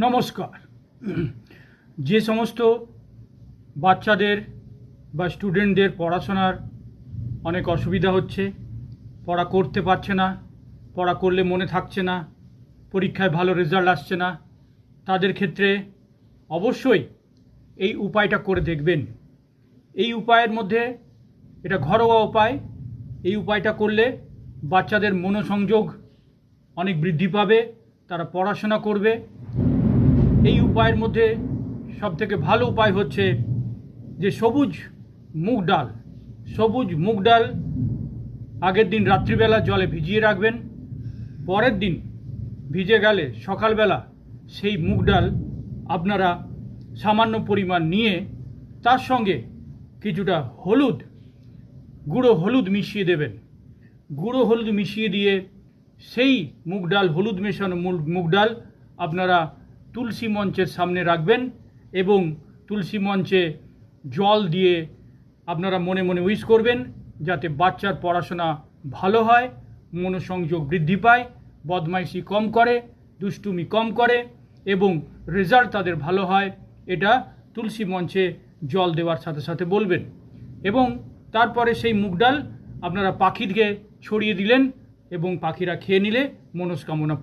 নমস্কার। যে সমস্ত বাচ্চাদের বা স্টুডেন্টদের পড়াশোনার অনেক অসুবিধা হচ্ছে, পড়া করতে পারছে না, পড়া করলে মনে থাকছে না, পরীক্ষায় ভালো রেজাল্ট আসছে না, তাদের ক্ষেত্রে অবশ্যই এই উপায়টা করে দেখবেন। এই উপায়ের মধ্যে এটা ঘরোয়া উপায়। এই উপায়টা করলে বাচ্চাদের মনোসংযোগ অনেক বৃদ্ধি পাবে, তারা পড়াশোনা করবে। এই উপায়ের মধ্যে সবথেকে ভালো উপায় হচ্ছে যে সবুজ মুগ ডাল আগের দিন রাত্রিবেলা জলে ভিজিয়ে রাখবেন। পরের দিন ভিজে গেলে সকালবেলা সেই মুগ ডাল আপনারা সামান্য পরিমাণ নিয়ে তার সঙ্গে কিছুটা গুঁড়ো হলুদ মিশিয়ে দেবেন। গুঁড়ো হলুদ মিশিয়ে দিয়ে সেই হলুদ মেশানো মুগ ডাল আপনারা তুলসী মঞ্চের সামনে রাখবেন এবং তুলসী মঞ্চে জল দিয়ে আপনারা মনে মনে উইশ করবেন যাতে বাচ্চার পড়াশোনা ভালো হয়, মনোসংযোগ বৃদ্ধি পায়, বদমাইশি কম করে, দুষ্টুমি কম করে এবং রেজাল্ট তাদের ভালো হয়। এটা তুলসী মঞ্চে জল দেওয়ার সাথে সাথে বলবেন এবং তারপরে সেই মুগ ডাল আপনারা পাখিকে ছড়িয়ে দিলেন এবং পাখিরা খেয়ে নিলে মনস্কামনা